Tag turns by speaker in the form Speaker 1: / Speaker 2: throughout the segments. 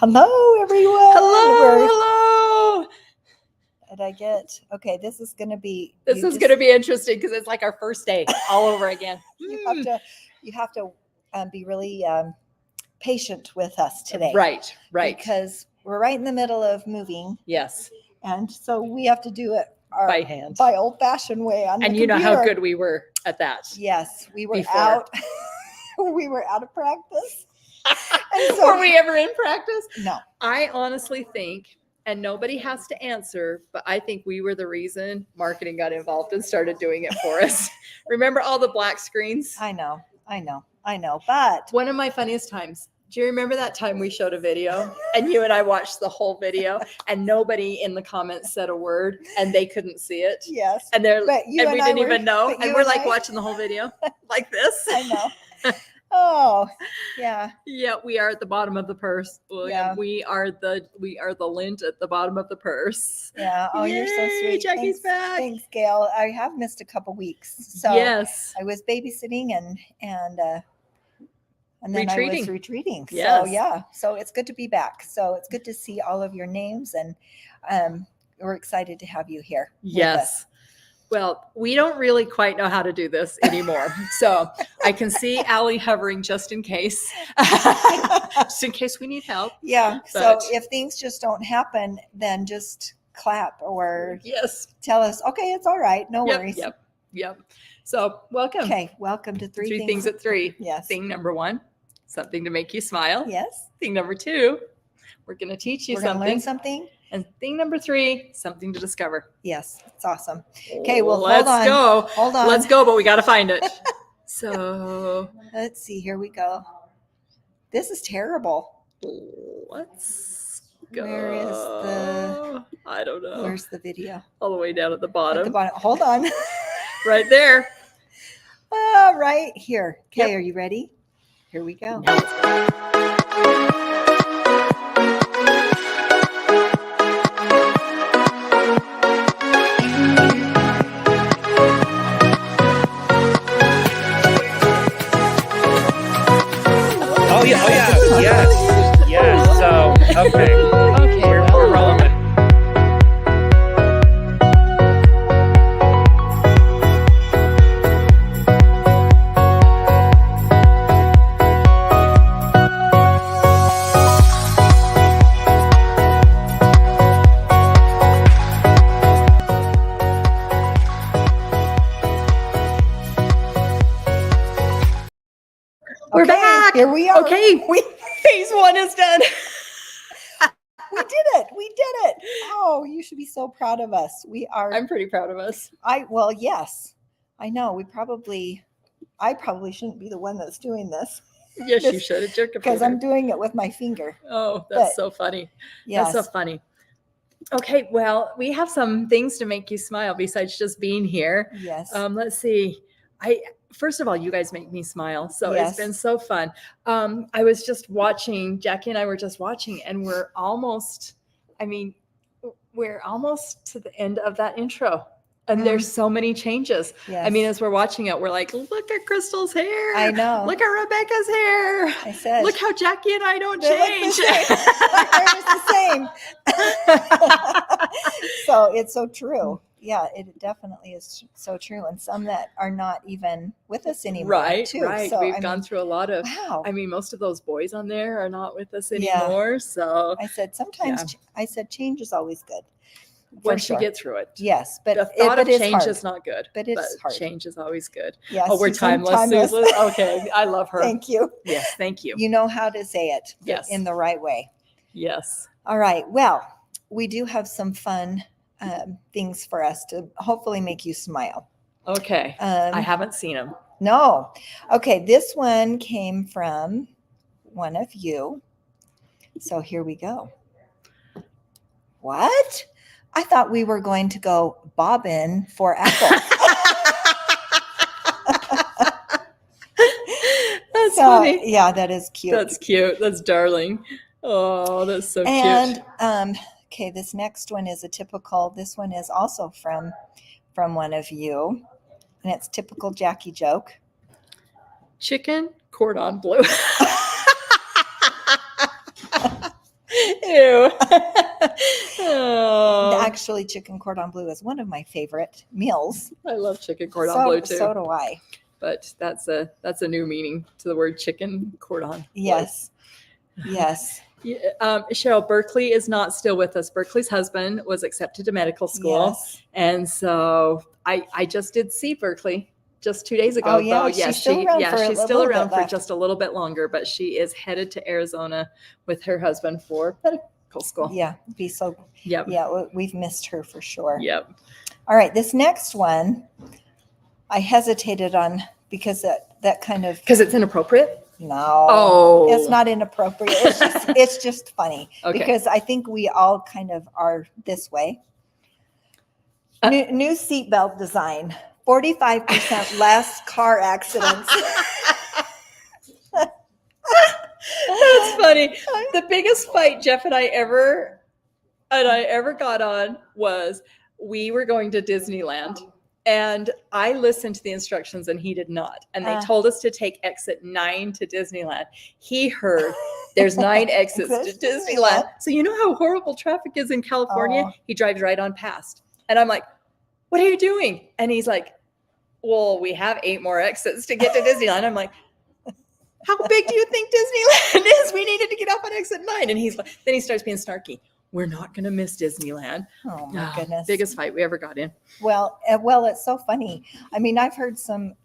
Speaker 1: Hello, everyone.
Speaker 2: Hello.
Speaker 1: Did I get? Okay, this is going to be.
Speaker 2: This is going to be interesting because it's like our first day all over again.
Speaker 1: You have to be really patient with us today.
Speaker 2: Right.
Speaker 1: Because we're right in the middle of moving.
Speaker 2: Yes.
Speaker 1: And so we have to do it
Speaker 2: by hand,
Speaker 1: by old-fashioned way on
Speaker 2: and
Speaker 1: the
Speaker 2: you know
Speaker 1: computer.
Speaker 2: how good we were at that.
Speaker 1: Yes, we were
Speaker 2: before.
Speaker 1: out. We were out of practice. And so,
Speaker 2: were we ever in practice?
Speaker 1: No.
Speaker 2: I honestly think, and nobody has to answer, but I think we were the reason marketing got involved and started doing it for us. Remember all the black screens?
Speaker 1: I know. But
Speaker 2: one of my funniest times. Do you remember that time we showed a video and you and I watched the whole video and nobody in the comments said a word and they couldn't see it?
Speaker 1: Yes.
Speaker 2: And we didn't even know. And we're like watching the whole video like this.
Speaker 1: I know. Oh, yeah.
Speaker 2: Yeah, we are at the bottom of the purse, William.
Speaker 1: Yeah.
Speaker 2: We are the lint at the bottom of the purse.
Speaker 1: Yeah. Oh, you're so sweet.
Speaker 2: Jacki's back.
Speaker 1: Thanks, Gail. I have missed a couple weeks. So
Speaker 2: yes.
Speaker 1: I was babysitting and then
Speaker 2: retreating.
Speaker 1: I was retreating.
Speaker 2: Yes.
Speaker 1: So yeah. So it's good to be back. So it's good to see all of your names, and we're excited to have you here.
Speaker 2: Yes. Well, we don't really quite know how to do this anymore. So I can see Allie hovering just in case. Just in case we need help.
Speaker 1: Yeah.
Speaker 2: But,
Speaker 1: so if things just don't happen, then just clap or
Speaker 2: yes,
Speaker 1: tell us, okay, it's all right. No worries.
Speaker 2: Yep. So welcome.
Speaker 1: Okay. Welcome to Three
Speaker 2: Things at 3.
Speaker 1: Yes.
Speaker 2: Thing number 1, something to make you smile.
Speaker 1: Yes.
Speaker 2: Thing number 2, we're going to teach you something.
Speaker 1: Learn something.
Speaker 2: And thing number 3, something to discover.
Speaker 1: Yes, it's awesome. Okay, well,
Speaker 2: let's go.
Speaker 1: Hold on.
Speaker 2: Let's go, but we got to find it. So
Speaker 1: let's see. Here we go. This is terrible.
Speaker 2: Let's go.
Speaker 1: Where is the?
Speaker 2: I don't know.
Speaker 1: Where's the video?
Speaker 2: All the way down at the bottom.
Speaker 1: At the bottom. Hold on.
Speaker 2: Right there.
Speaker 1: Right here. Okay,
Speaker 2: Yep.
Speaker 1: Are you ready? Here we go.
Speaker 3: Oh yeah, yes. So okay, we're rolling.
Speaker 2: We're back.
Speaker 1: Here we are.
Speaker 2: Okay, phase 1 is done.
Speaker 1: We did it. Oh, you should be so proud of us. We are.
Speaker 2: I'm pretty proud of us.
Speaker 1: Well, yes. I know. I probably shouldn't be the one that's doing this.
Speaker 2: Yes, you should have jerked
Speaker 1: because I'm doing it with my finger.
Speaker 2: Oh, that's so funny.
Speaker 1: Yes.
Speaker 2: That's so funny. Okay, well, we have some things to make you smile besides just being here.
Speaker 1: Yes.
Speaker 2: Let's see. First of all, you guys make me smile. So
Speaker 1: Yes.
Speaker 2: It's been so fun. I was just watching, Jacki and I were just watching, and we're almost to the end of that intro. And there's so many changes.
Speaker 1: Yes.
Speaker 2: I mean, as we're watching it, we're like, look at Crystal's hair.
Speaker 1: I know.
Speaker 2: Look at Rebecca's hair.
Speaker 1: I said.
Speaker 2: Look how Jacki and I don't
Speaker 1: They
Speaker 2: change.
Speaker 1: look the same. So it's so true. Yeah, it definitely is so true. And some that are not even with us anymore.
Speaker 2: Right,
Speaker 1: too.
Speaker 2: right.
Speaker 1: So,
Speaker 2: We've gone through a lot of,
Speaker 1: wow.
Speaker 2: I mean, most of those boys on there are not with us
Speaker 1: Yeah.
Speaker 2: anymore. So
Speaker 1: I said, sometimes, I said, change is always good.
Speaker 2: once you get through it.
Speaker 1: Yes, but
Speaker 2: the thought of change
Speaker 1: hard.
Speaker 2: is not good.
Speaker 1: But it's hard.
Speaker 2: Change is always good.
Speaker 1: Yes,
Speaker 2: Oh, we're
Speaker 1: she's so
Speaker 2: timeless. Susan. Okay, I love her.
Speaker 1: Thank you.
Speaker 2: Yes, thank you.
Speaker 1: You know how to say it
Speaker 2: Yes.
Speaker 1: in the right way.
Speaker 2: Yes.
Speaker 1: All right. Well, we do have some fun things for us to hopefully make you smile.
Speaker 2: Okay. I haven't seen them.
Speaker 1: No. Okay. This one came from one of you. So here we go. What? I thought we were going to go bobbin for apple.
Speaker 2: That's funny.
Speaker 1: Yeah, that is cute.
Speaker 2: That's cute. That's darling. Oh, that's so cute.
Speaker 1: And okay, this next one is this one is also from one of you, and it's typical Jacki joke.
Speaker 2: Chicken, cordon bleu. too. Oh,
Speaker 1: Actually, chicken cordon bleu is one of my favorite meals.
Speaker 2: I love chicken cordon bleu too.
Speaker 1: So do I.
Speaker 2: But that's a new meaning to the word chicken cordon.
Speaker 1: Yes. Yes.
Speaker 2: Yeah, Cheryl, Berkeley is not still with us. Berkeley's husband was accepted to medical school.
Speaker 1: Yes.
Speaker 2: And so I just did see Berkeley just 2 days ago.
Speaker 1: Oh, yeah.
Speaker 2: Though.
Speaker 1: She's still around for
Speaker 2: she's
Speaker 1: a
Speaker 2: still
Speaker 1: little
Speaker 2: around
Speaker 1: bit
Speaker 2: for
Speaker 1: left.
Speaker 2: just a little bit longer, but she is headed to Arizona with her husband for medical school.
Speaker 1: Yeah. Be so.
Speaker 2: Yep.
Speaker 1: Yeah. We've missed her for sure.
Speaker 2: Yep.
Speaker 1: All right. This next one, I hesitated on because that kind of.
Speaker 2: Because it's inappropriate?
Speaker 1: No.
Speaker 2: Oh.
Speaker 1: It's not inappropriate. It's just funny.
Speaker 2: Okay.
Speaker 1: Because I think we all kind of are this way. New seatbelt design. 45% less car accidents.
Speaker 2: That's funny. The biggest fight Jeff and I ever got on was we were going to Disneyland and I listened to the instructions and he did not. And they told us to take exit 9 to Disneyland. He heard there's 9 exits to Disneyland. So you know how horrible traffic is in California?
Speaker 1: Oh.
Speaker 2: He drives right on past. And I'm like, what are you doing? And he's like, well, we have 8 more exits to get to Disneyland. I'm like, how big do you think Disneyland is? We needed to get off on exit 9. And he's like, then he starts being snarky. We're not going to miss Disneyland.
Speaker 1: Oh my goodness.
Speaker 2: Biggest fight we ever got in.
Speaker 1: Well, it's so funny. I mean, I've heard some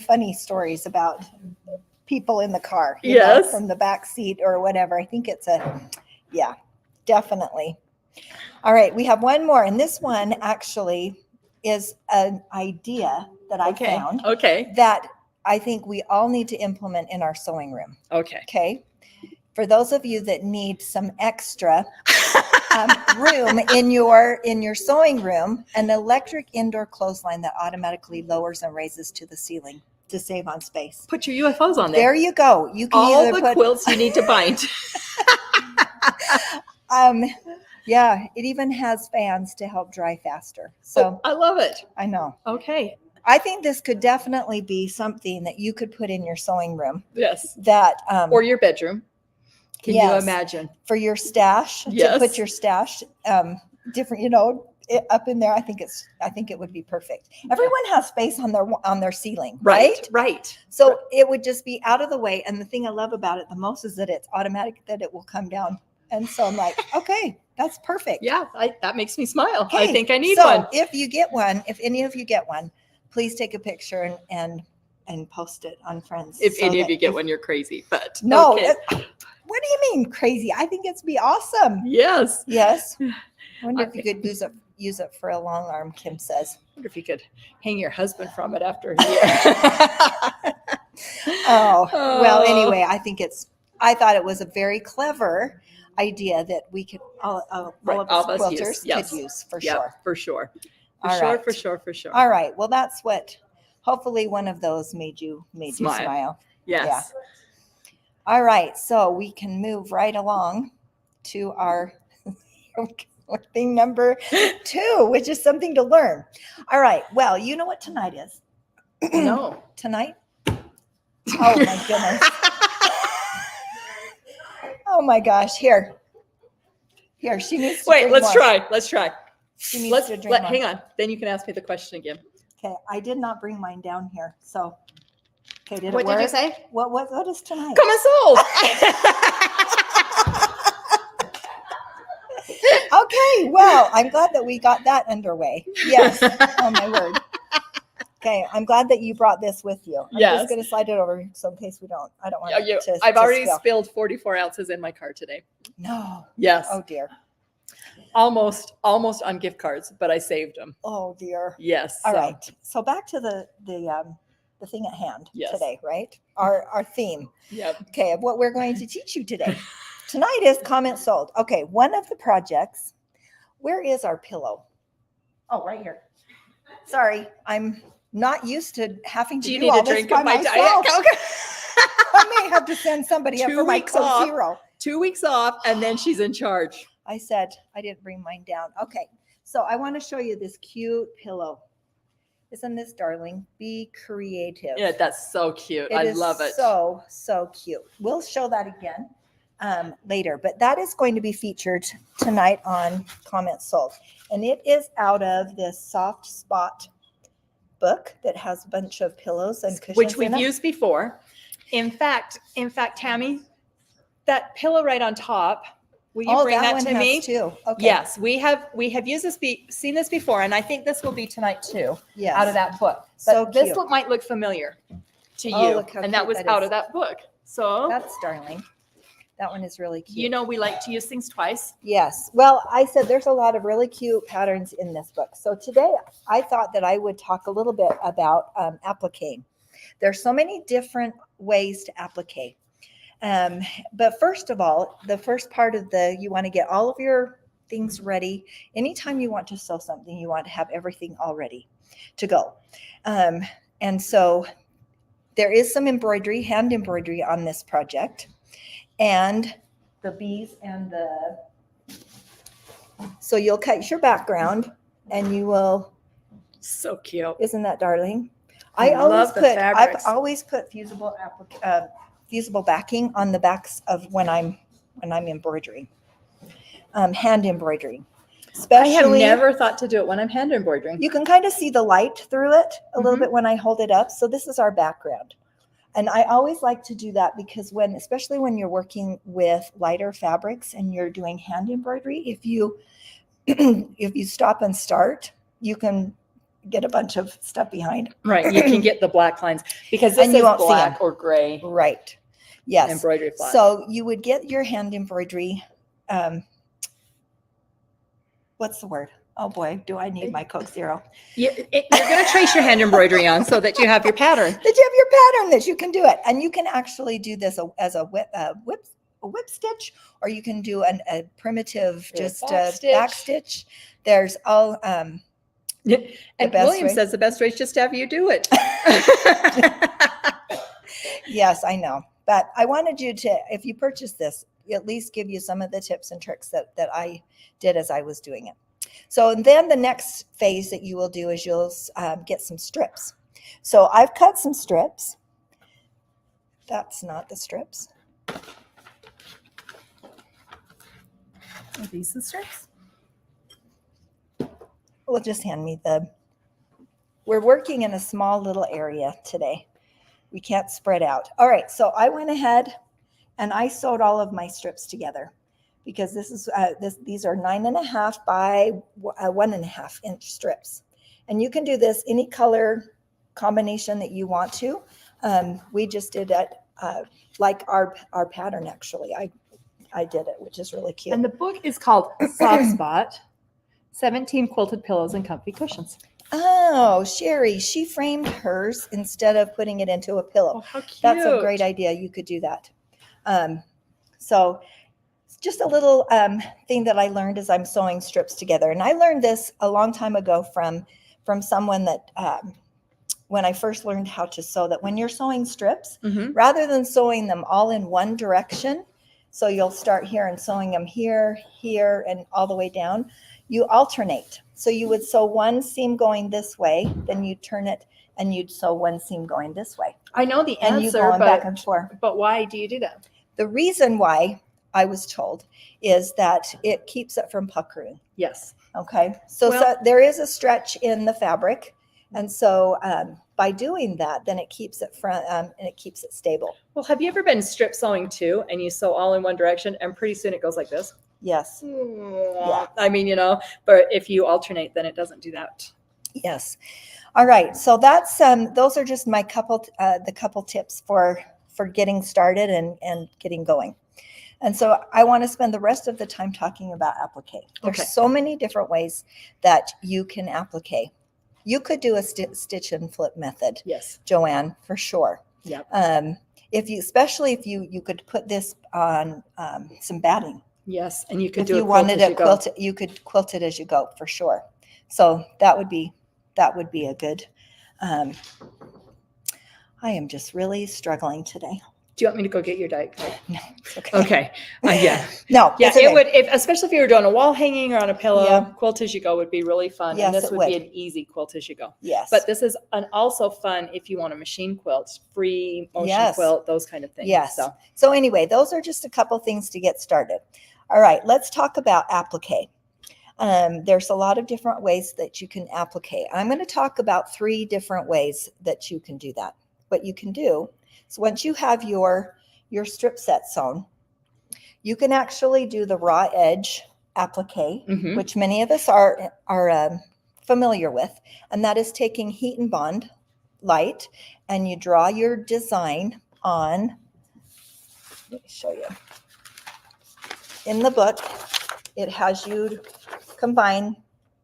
Speaker 1: funny stories about people in the car, you know,
Speaker 2: Yes.
Speaker 1: from the back seat or whatever. I think it's definitely. All right. We have one more. And this one actually is an idea that I found
Speaker 2: Okay.
Speaker 1: that I think we all need to implement in our sewing room.
Speaker 2: Okay.
Speaker 1: Okay. For those of you that need some extra room in your sewing room, an electric indoor clothesline that automatically lowers and raises to the ceiling to save on space.
Speaker 2: Put your UFOs on there.
Speaker 1: There you go. You can
Speaker 2: All
Speaker 1: either
Speaker 2: the quilts you need to bind.
Speaker 1: Yeah, it even has fans to help dry faster. So
Speaker 2: I love it.
Speaker 1: I know.
Speaker 2: Okay.
Speaker 1: I think this could definitely be something that you could put in your sewing room
Speaker 2: Yes.
Speaker 1: that
Speaker 2: Or your bedroom. Can you
Speaker 1: yes.
Speaker 2: imagine?
Speaker 1: for your stash
Speaker 2: Yes.
Speaker 1: to put your stash different, up in there. I think it would be perfect. Everyone has space on their ceiling, right?
Speaker 2: Right.
Speaker 1: So it would just be out of the way. And the thing I love about it the most is that it's automatic, that it will come down. And so I'm like, okay, that's perfect.
Speaker 2: Yeah. That makes me smile.
Speaker 1: Okay,
Speaker 2: I think I need
Speaker 1: so
Speaker 2: one.
Speaker 1: if any of you get one, please take a picture and post it on Friends.
Speaker 2: If
Speaker 1: so
Speaker 2: any of
Speaker 1: that
Speaker 2: you get one, you're crazy. But
Speaker 1: No,
Speaker 2: okay.
Speaker 1: What do you mean crazy? I think it's be awesome.
Speaker 2: Yes.
Speaker 1: Yes. I wonder if
Speaker 2: Okay.
Speaker 1: you could use it for a long arm, Kim says.
Speaker 2: I wonder if you could hang your husband from it after a year.
Speaker 1: Oh, well, anyway, I thought it was a very clever idea that we could, all of us quilters
Speaker 2: yes.
Speaker 1: could use for
Speaker 2: Yeah,
Speaker 1: sure.
Speaker 2: for sure. For
Speaker 1: All
Speaker 2: sure,
Speaker 1: right.
Speaker 2: for sure.
Speaker 1: All right. Well, that's what, hopefully one of those made you smile.
Speaker 2: Yes.
Speaker 1: All right. So we can move right along to our thing number 2, which is something to learn. All right. Well, you know what tonight is?
Speaker 2: No.
Speaker 1: Tonight? Oh my goodness. Oh my gosh. Here, she needs to
Speaker 2: Wait,
Speaker 1: drink
Speaker 2: let's
Speaker 1: more.
Speaker 2: try. Let's try.
Speaker 1: She needs to drink more.
Speaker 2: Hang on. Then you can ask me the question again.
Speaker 1: Okay. I did not bring mine down here. So, okay. Did it
Speaker 2: What
Speaker 1: work?
Speaker 2: did you say?
Speaker 1: What is tonight?
Speaker 2: Come and sold.
Speaker 1: Okay. Well, I'm glad that we got that underway. Yes. Oh my word. Okay. I'm glad that you brought this with you. I'm
Speaker 2: Yes.
Speaker 1: just going to slide it over so in case I don't want
Speaker 2: I've
Speaker 1: to
Speaker 2: already
Speaker 1: spill.
Speaker 2: spilled 44 ounces in my car today.
Speaker 1: No.
Speaker 2: Yes.
Speaker 1: Oh dear.
Speaker 2: Almost on gift cards, but I saved them.
Speaker 1: Oh dear.
Speaker 2: Yes.
Speaker 1: All
Speaker 2: so-
Speaker 1: right. So back to the thing at hand
Speaker 2: Yes.
Speaker 1: today, right? Our theme.
Speaker 2: Yep.
Speaker 1: Okay, of what we're going to teach you today. Tonight is comment sold. Okay, one of the projects. Where is our pillow? Oh, right here. Sorry, I'm not used to having to
Speaker 2: Do you
Speaker 1: do
Speaker 2: need
Speaker 1: all
Speaker 2: a
Speaker 1: this
Speaker 2: drink
Speaker 1: by
Speaker 2: of my
Speaker 1: myself.
Speaker 2: Diet Coke?
Speaker 1: I may have to send somebody up
Speaker 2: 2
Speaker 1: for my
Speaker 2: weeks
Speaker 1: Coke
Speaker 2: off.
Speaker 1: Zero.
Speaker 2: 2 weeks off, and then she's in charge.
Speaker 1: I said I didn't bring mine down. Okay, so I want to show you this cute pillow. Isn't this darling? Be creative.
Speaker 2: Yeah, that's so cute. I love it.
Speaker 1: So cute. We'll show that again. later. But that is going to be featured tonight on Comments Sold. And it is out of this Soft Spot book that has a bunch of pillows and cushions
Speaker 2: Which we've
Speaker 1: in it.
Speaker 2: used before. In fact, Tammy, that pillow right on top, will you bring that
Speaker 1: one
Speaker 2: to
Speaker 1: has
Speaker 2: me?
Speaker 1: too. Okay.
Speaker 2: Yes, we have used this, seen this before, and I think this will be tonight too.
Speaker 1: Yes.
Speaker 2: Out of that book.
Speaker 1: So
Speaker 2: But this
Speaker 1: cute.
Speaker 2: might look familiar to
Speaker 1: Oh,
Speaker 2: you,
Speaker 1: look how
Speaker 2: and that
Speaker 1: cute
Speaker 2: was
Speaker 1: that
Speaker 2: out
Speaker 1: is.
Speaker 2: of that book. So
Speaker 1: That's darling. That one is really cute.
Speaker 2: you know we like to use things twice.
Speaker 1: Yes. Well, I said there's a lot of really cute patterns in this book. So today I thought that I would talk a little bit about applique. There's so many different ways to applique. But first of all, the first part of you want to get all of your things ready. Anytime you want to sew something, you want to have everything all ready to go. And so there is some embroidery, hand embroidery on this project. And the bees and so you'll cut your background and you will,
Speaker 2: So cute.
Speaker 1: isn't that darling?
Speaker 2: I love the
Speaker 1: I've
Speaker 2: fabrics.
Speaker 1: always put fusible backing on the backs of when I'm embroidering, hand embroidering.
Speaker 2: I have
Speaker 1: Especially,
Speaker 2: never thought to do it when I'm hand embroidering.
Speaker 1: you can kind of see the light through it a little
Speaker 2: Mhm.
Speaker 1: bit when I hold it up. So this is our background. And I always like to do that because especially when you're working with lighter fabrics and you're doing hand embroidery, if you stop and start, you can get a bunch of stuff behind.
Speaker 2: Right, you can get the black lines because this
Speaker 1: And you
Speaker 2: is
Speaker 1: won't see
Speaker 2: black
Speaker 1: them.
Speaker 2: or gray
Speaker 1: Right. Yes.
Speaker 2: embroidery flat.
Speaker 1: So you would get your hand embroidery. What's the word? Oh boy, do I need my Coke Zero?
Speaker 2: You're going to trace your hand embroidery on so that you have your pattern.
Speaker 1: That you have your pattern, that you can do it. And you can actually do this as a whip stitch, or you can do a primitive back stitch. There's all
Speaker 2: And
Speaker 1: best
Speaker 2: William
Speaker 1: way.
Speaker 2: says the best way is just to have you do it.
Speaker 1: Yes, I know. But I wanted you to, if you purchase this, at least give you some of the tips and tricks that I did as I was doing it. So then the next phase that you will do is you'll get some strips. So I've cut some strips. That's not the strips.
Speaker 2: Are these the strips?
Speaker 1: Well, just hand me we're working in a small little area today. We can't spread out. All right, so I went ahead and I sewed all of my strips together because these are 9.5 by 1.5 inch strips. And you can do this any color combination that you want to. We just did it like our pattern, actually. I did it, which is really cute.
Speaker 2: And the book is called Soft Spot, 17 Quilted Pillows and Comfy Cushions.
Speaker 1: Oh, Sherry, she framed hers instead of putting it into a pillow.
Speaker 2: Oh, how cute.
Speaker 1: That's a great idea. You could do that. So just a little thing that I learned as I'm sewing strips together. And I learned this a long time ago from someone that when I first learned how to sew, that when you're sewing strips,
Speaker 2: Mhm.
Speaker 1: rather than sewing them all in one direction, so you'll start here and sewing them here, here, and all the way down, you alternate. So you would sew one seam going this way, then you turn it and you'd sew one seam going this way.
Speaker 2: I know the
Speaker 1: And you
Speaker 2: answer,
Speaker 1: going back and forth.
Speaker 2: but why do you do that?
Speaker 1: The reason why, I was told, is that it keeps it from puckering.
Speaker 2: Yes.
Speaker 1: Okay. So there is a stretch in the fabric. And so by doing that, then it keeps it and it keeps it stable.
Speaker 2: Well, have you ever been strip sewing too, and you sew all in one direction, and pretty soon it goes like this?
Speaker 1: Yes.
Speaker 2: Yeah. I mean, but if you alternate, then it doesn't do that.
Speaker 1: Yes. All right. So that's those are just my couple tips for getting started and getting going. And so I want to spend the rest of the time talking about applique. There's
Speaker 2: Okay.
Speaker 1: so many different ways that you can applique. You could do a stitch and flip method,
Speaker 2: Yes.
Speaker 1: Joanne, for sure.
Speaker 2: Yep.
Speaker 1: Especially if you could put this on some batting.
Speaker 2: Yes. And you could
Speaker 1: If
Speaker 2: do
Speaker 1: you
Speaker 2: it
Speaker 1: wanted
Speaker 2: as
Speaker 1: it
Speaker 2: you go.
Speaker 1: quilted, you could quilt it as you go, for sure. So that would be a good. I am just really struggling today.
Speaker 2: Do you want me to go get your Diet Coke?
Speaker 1: No, it's okay.
Speaker 2: Okay. Yeah.
Speaker 1: No,
Speaker 2: Yeah,
Speaker 1: it's okay.
Speaker 2: it would, especially if you were doing a wall hanging or on a pillow,
Speaker 1: Yeah.
Speaker 2: quilt as you go would be really fun.
Speaker 1: Yes,
Speaker 2: and this
Speaker 1: it
Speaker 2: would
Speaker 1: would.
Speaker 2: be an easy quilt as you go.
Speaker 1: Yes.
Speaker 2: But this is also fun if you want a machine quilt, free motion
Speaker 1: Yes.
Speaker 2: quilt, those kind of things.
Speaker 1: Yes. So anyway, those are just a couple things to get started. All right, let's talk about applique. There's a lot of different ways that you can applique. I'm going to talk about 3 different ways that you can do that. What you can do is once you have your strip set sewn, you can actually do the raw edge applique,
Speaker 2: Mhm.
Speaker 1: which many of us are familiar with, and that is taking heat and bond light, and you draw your design on. Let me show you. In the book, it has you combine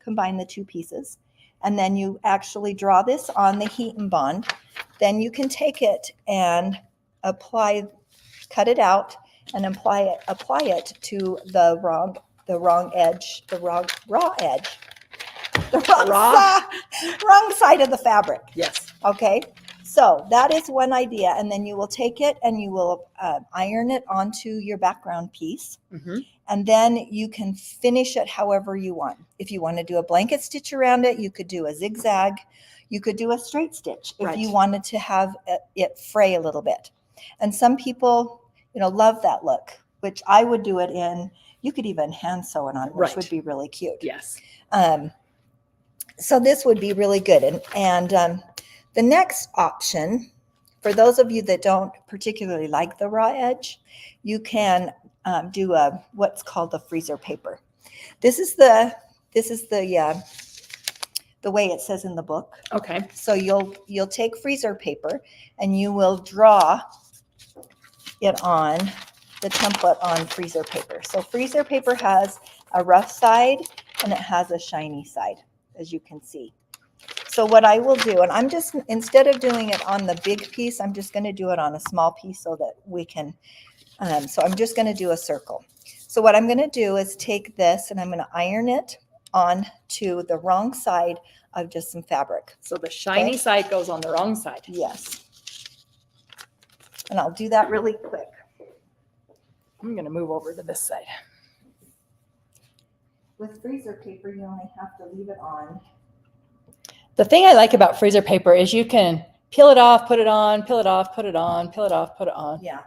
Speaker 1: the 2 pieces, and then you actually draw this on the heat and bond. Then you can take it and cut it out and apply it to the wrong edge, the wrong side of the fabric.
Speaker 2: Yes.
Speaker 1: Okay, so that is one idea, and then you will take it and you will iron it onto your background piece,
Speaker 2: Mm-hmm.
Speaker 1: and then you can finish it however you want. If you want to do a blanket stitch around it, you could do a zigzag. You could do a straight stitch if you wanted to have it fray a little bit. And some people, love that look, which I would do it in. You could even hand sew it on, which would be really cute.
Speaker 2: Yes.
Speaker 1: So this would be really good. And the next option, for those of you that don't particularly like the raw edge, you can do what's called the freezer paper. This is the way it says in the book.
Speaker 2: Okay.
Speaker 1: So you'll take freezer paper and you will draw it on the template on freezer paper. So freezer paper has a rough side and it has a shiny side, as you can see. So what I will do, and I'm just, instead of doing it on the big piece, I'm just going to do it on a small piece so that we can, so I'm just going to do a circle. So what I'm going to do is take this and I'm going to iron it on to the wrong side of just some fabric.
Speaker 2: So the shiny side goes on the wrong side.
Speaker 1: Yes. And I'll do that really quick.
Speaker 2: I'm going to move over to this side.
Speaker 1: With freezer paper, you only have to leave it on.
Speaker 2: The thing I like about freezer paper is you can peel it off, put it on, peel it off, put it on, peel it off, put it on.
Speaker 1: Yeah.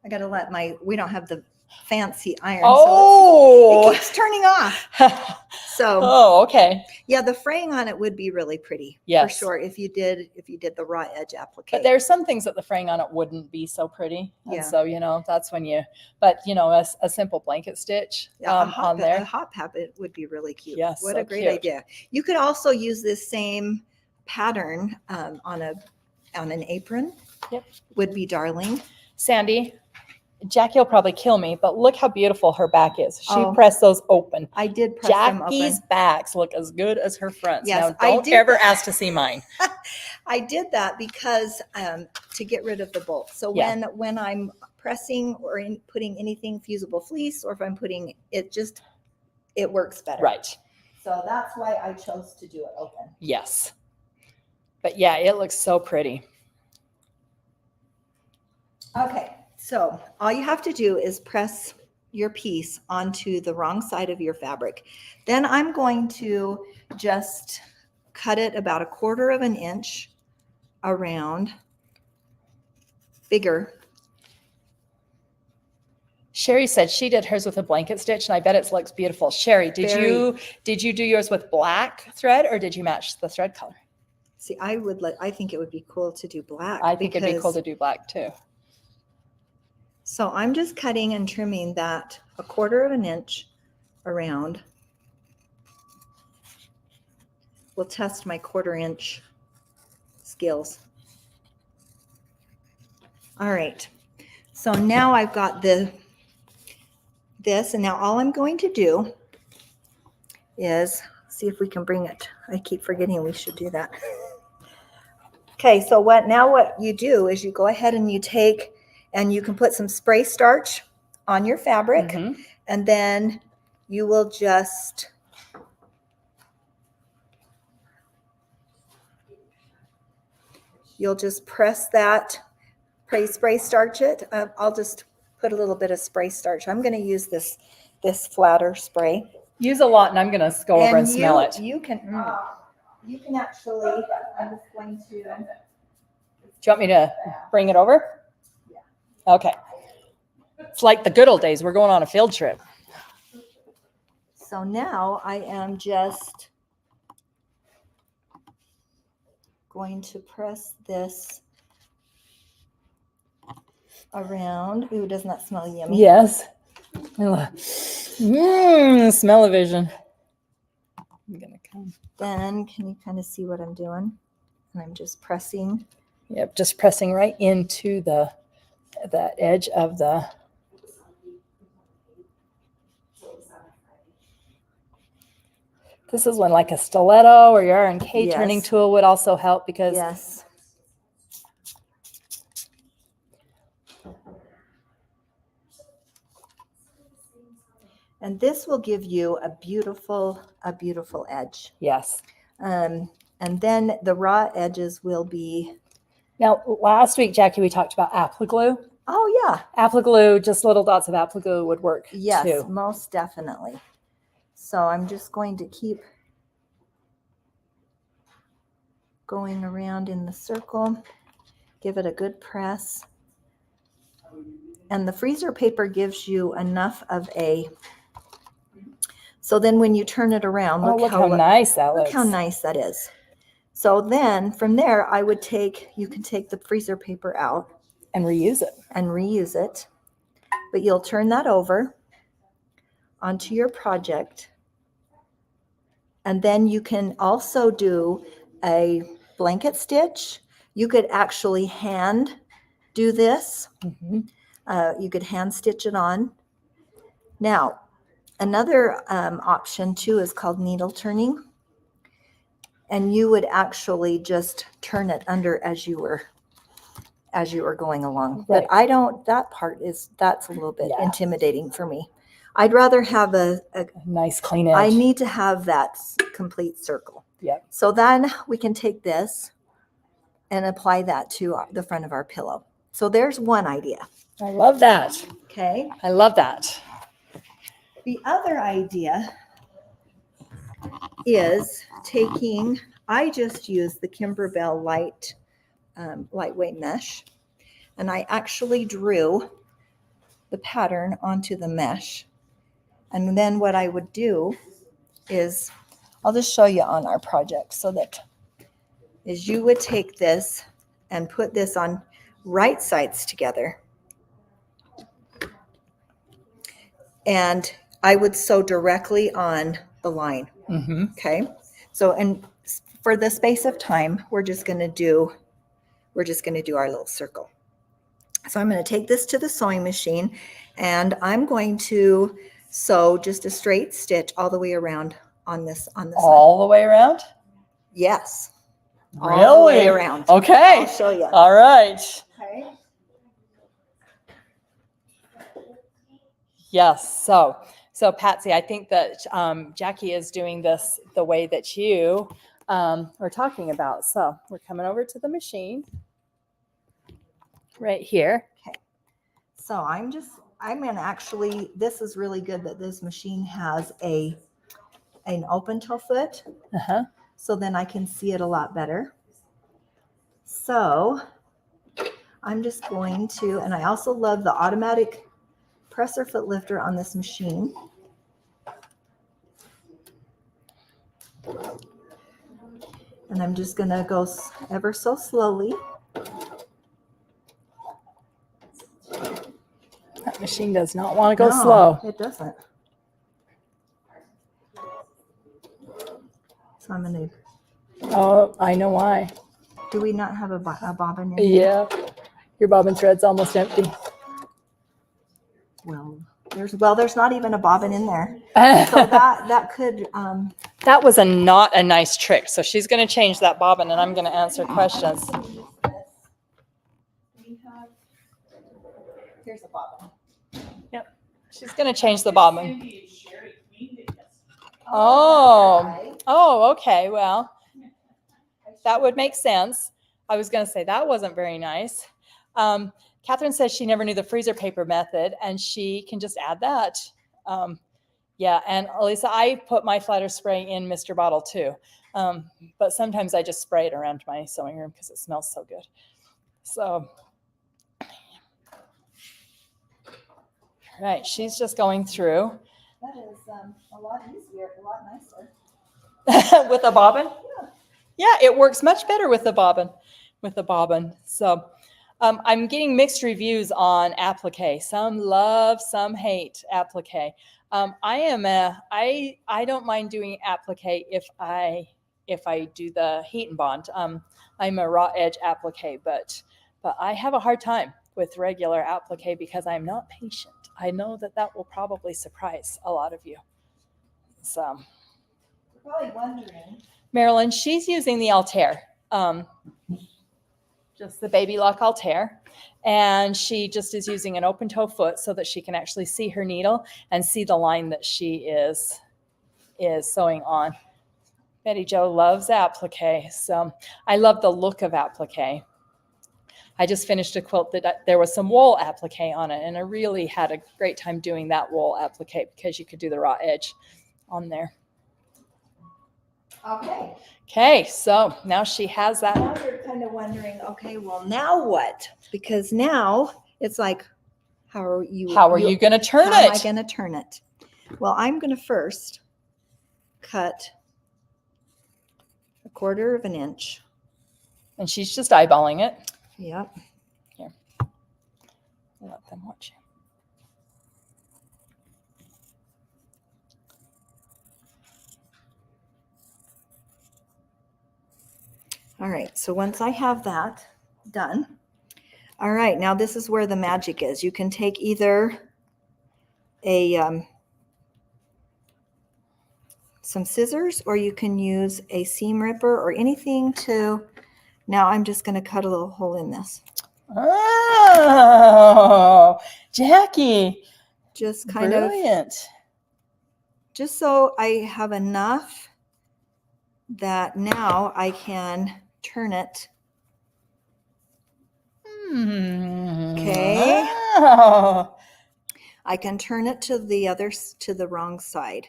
Speaker 1: I got to we don't have the fancy iron.
Speaker 2: Oh,
Speaker 1: so it keeps turning off. So,
Speaker 2: oh, okay.
Speaker 1: Yeah, the fraying on it would be really pretty.
Speaker 2: Yes.
Speaker 1: For sure. If you did the raw edge applique.
Speaker 2: But there's some things that the fraying on it wouldn't be so pretty. And
Speaker 1: Yeah.
Speaker 2: so, that's when a simple blanket stitch on there.
Speaker 1: A hot packet would be really cute.
Speaker 2: Yes,
Speaker 1: What
Speaker 2: so
Speaker 1: a great
Speaker 2: cute.
Speaker 1: idea. You could also use this same pattern on an apron.
Speaker 2: Yep.
Speaker 1: Would be darling.
Speaker 2: Sandy, Jackie will probably kill me, but look how beautiful her back is. She
Speaker 1: Oh.
Speaker 2: pressed those open.
Speaker 1: I did press them
Speaker 2: Jackie's
Speaker 1: open.
Speaker 2: backs look as good as her fronts.
Speaker 1: Yes,
Speaker 2: now,
Speaker 1: I
Speaker 2: don't
Speaker 1: did
Speaker 2: ever
Speaker 1: that.
Speaker 2: ask to see mine.
Speaker 1: I did that because to get rid of the bolt. So
Speaker 2: Yeah.
Speaker 1: when I'm pressing or putting anything fusible fleece, or if I'm putting it works better.
Speaker 2: Right.
Speaker 1: So that's why I chose to do it open.
Speaker 2: Yes. But yeah, it looks so pretty.
Speaker 1: Okay, so all you have to do is press your piece onto the wrong side of your fabric. Then I'm going to just cut it about 1/4 of an inch around, bigger.
Speaker 2: Sherry said she did hers with a blanket stitch, and I bet it looks beautiful. Sherry, did you do yours with black thread, or did you match the thread color?
Speaker 1: See, I think it would be cool to do black.
Speaker 2: I think it'd be cool to do black too.
Speaker 1: So I'm just cutting and trimming that 1/4 of an inch around. We'll test my 1/4 inch skills. All right. So now I've got this, and now all I'm going to do is see if we can bring it. I keep forgetting we should do that. Okay, so what you do is you go ahead and you take, and you can put some spray starch on your fabric,
Speaker 2: Mhm.
Speaker 1: and then you will just press spray starch it. I'll just put a little bit of spray starch. I'm going to use this flatter spray.
Speaker 2: Use a lot, and I'm going to go over and smell it.
Speaker 1: You can actually, I'm just going to.
Speaker 2: Do you want me to bring it over? Yeah. Okay. It's like the good old days. We're going on a field trip.
Speaker 1: So now I am just going to press this around. Ooh, doesn't that smell yummy?
Speaker 2: Yes. Smell-o-vision. I'm gonna come.
Speaker 1: Then can you kind of see what I'm doing? And I'm just pressing.
Speaker 2: Yep, just pressing right into that edge of the. This is when like a stiletto or your R&K turning tool would also help because.
Speaker 1: Yes. And this will give you a beautiful edge.
Speaker 2: Yes.
Speaker 1: And then the raw edges will be.
Speaker 2: Now, last week, Jackie, we talked about Applique glue.
Speaker 1: Oh, yeah.
Speaker 2: Applique glue, just little dots of Applique glue would work
Speaker 1: Yes,
Speaker 2: too.
Speaker 1: most definitely. So I'm just going to keep going around in the circle. Give it a good press. And the freezer paper gives you enough of a. So then when you turn it around,
Speaker 2: look how nice that looks.
Speaker 1: Look how nice that is. So then from there, you can take the freezer paper out.
Speaker 2: And reuse
Speaker 1: it. But you'll turn that over onto your project. And then you can also do a blanket stitch. You could actually hand do this. You could hand stitch it on. Now, another option too is called needle turning. And you would actually just turn it under as you were going along.
Speaker 2: Right.
Speaker 1: But that's a little bit intimidating for me. I'd rather have a
Speaker 2: nice clean edge.
Speaker 1: I need to have that complete circle.
Speaker 2: Yep.
Speaker 1: So then we can take this and apply that to the front of our pillow. So there's one idea.
Speaker 2: I love that.
Speaker 1: Okay.
Speaker 2: I love that.
Speaker 1: The other idea is I just use the Kimberbell lightweight mesh, and I actually drew the pattern onto the mesh. And then what I would do is, I'll just show you on our project is you would take this and put this on right sides together. And I would sew directly on the line. Okay. So, and for the space of time, we're just going to do our little circle. So I'm going to take this to the sewing machine and I'm going to sew just a straight stitch all the way around on this
Speaker 2: all the way around?
Speaker 1: Yes.
Speaker 2: Really?
Speaker 1: All the way around.
Speaker 2: Okay.
Speaker 1: I'll show you.
Speaker 2: All right.
Speaker 1: Okay.
Speaker 2: Yes. So Patsy, I think that Jackie is doing this the way that you were talking about. So we're coming over to the machine right here.
Speaker 1: Okay. So I'm going to actually, this is really good that this machine has an open toe foot. So then I can see it a lot better. So I'm just going to, and I also love the automatic presser foot lifter on this machine. And I'm just going to go ever so slowly.
Speaker 2: That machine does not want to go slow.
Speaker 1: It doesn't. So I'm going to.
Speaker 2: Oh, I know why.
Speaker 1: Do we not have a bobbin in
Speaker 2: here? Yeah. Your bobbin thread's almost empty.
Speaker 1: Well, there's not even a bobbin in there. So that could.
Speaker 2: That was not a nice trick. So she's going to change that bobbin, and I'm going to answer questions.
Speaker 1: Here's a bobbin.
Speaker 2: Yep. She's going to change the bobbin. Oh, okay. Well, that would make sense. I was going to say that wasn't very nice. Catherine says she never knew the freezer paper method, and she can just add that. Yeah, and Elisa, I put my flatter spray in Mr. Bottle too, but sometimes I just spray it around my sewing room because it smells so good. So, right, she's just going through.
Speaker 1: That is a lot easier, a lot nicer.
Speaker 2: With a bobbin? Yeah, it works much better with the bobbin. So I'm getting mixed reviews on Applique. Some love, some hate Applique. I don't mind doing Applique if I do the heat and bond. I'm a raw edge Applique, but I have a hard time with regular Applique because I'm not patient. I know that will probably surprise a lot of you. So.
Speaker 1: You're probably wondering.
Speaker 2: Marilyn, she's using the Altair, just the Baby Lock Altair, and she just is using an open toe foot so that she can actually see her needle and see the line that she is sewing on. Betty Jo loves Applique, so I love the look of Applique. I just finished a quilt that there was some wool applique on it, and I really had a great time doing that wool applique because you could do the raw edge on there. Okay, so now she has that.
Speaker 1: Now you're kind of wondering, okay, well, now what? Because now it's like, how are you
Speaker 2: going to turn it?
Speaker 1: How am I going to turn it? Well, I'm going to first cut 1/4 of an inch.
Speaker 2: And she's just eyeballing it.
Speaker 1: Yep.
Speaker 2: Here. Let them watch you.
Speaker 1: All right, so once I have that done, all right, now this is where the magic is. You can take either some scissors, or you can use a seam ripper or anything to, now I'm just going to cut a little hole in this.
Speaker 2: Oh, Jacki.
Speaker 1: Just kind
Speaker 2: Brilliant.
Speaker 1: of, just so I have enough that now I can turn it. Okay.
Speaker 2: Oh.
Speaker 1: I can turn it to the wrong side.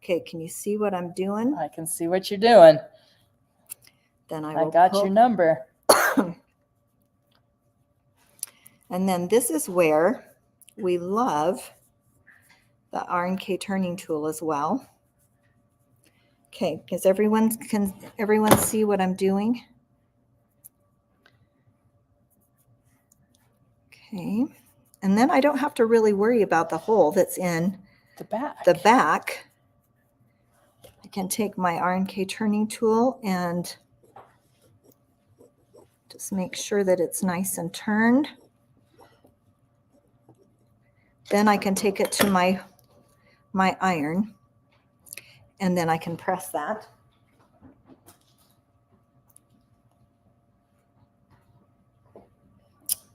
Speaker 1: Okay, can you see what I'm doing?
Speaker 2: I can see what you're doing.
Speaker 1: Then
Speaker 2: I got your number.
Speaker 1: And then this is where we love the R&K turning tool as well. Okay, can everyone see what I'm doing? Okay, and then I don't have to really worry about the hole that's in
Speaker 2: the back.
Speaker 1: I can take my R&K turning tool and just make sure that it's nice and turned. Then I can take it to my iron, and then I can press that.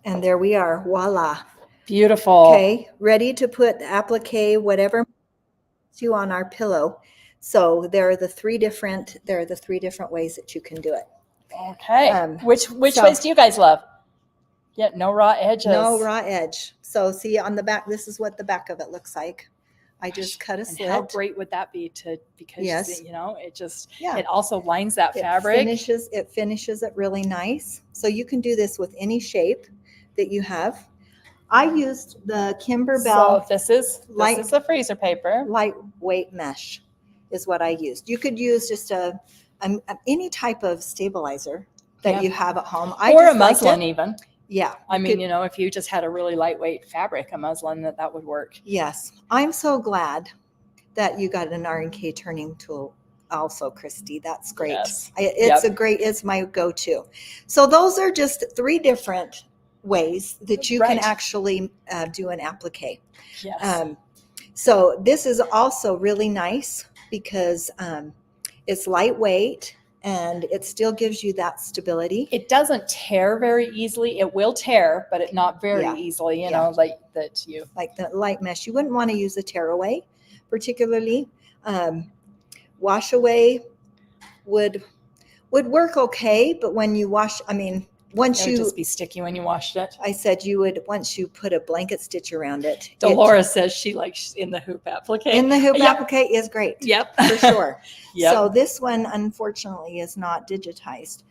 Speaker 1: And there we are, voila.
Speaker 2: Beautiful.
Speaker 1: Okay, ready to put applique, whatever you on our pillow. So there are the three different ways that you can do it.
Speaker 2: Okay. Which ways do you guys love? Yeah, no raw edges.
Speaker 1: No raw edge. So see on the back, this is what the back of it looks like. I just cut a slit.
Speaker 2: How great would that be because
Speaker 1: yes.
Speaker 2: It also lines that fabric.
Speaker 1: It finishes it really nice. So you can do this with any shape that you have. I used the Kimberbell.
Speaker 2: So this is the freezer paper.
Speaker 1: Lightweight mesh is what I used. You could use just any type of stabilizer that you have at home.
Speaker 2: Or a muslin even.
Speaker 1: Yeah.
Speaker 2: I mean, if you just had a really lightweight fabric, a muslin, that would work.
Speaker 1: Yes. I'm so glad that you got an R&K turning tool also, Christy. That's great.
Speaker 2: Yes.
Speaker 1: It's my go-to. So those are just 3 different ways that you can actually do an applique.
Speaker 2: Yes.
Speaker 1: So this is also really nice because it's lightweight and it still gives you that stability.
Speaker 2: It doesn't tear very easily. It will tear, but it not very easily, like the
Speaker 1: light mesh. You wouldn't want to use a tearaway, particularly. Wash away would work okay, but when you wash, once
Speaker 2: It would
Speaker 1: you,
Speaker 2: just be sticky when you washed it.
Speaker 1: I said you would, once you put a blanket stitch around it.
Speaker 2: Dolores says she likes in the hoop applique.
Speaker 1: In the hoop
Speaker 2: Yep.
Speaker 1: applique is great.
Speaker 2: Yep.
Speaker 1: For sure.
Speaker 2: Yep.
Speaker 1: So this one, unfortunately, is not digitized.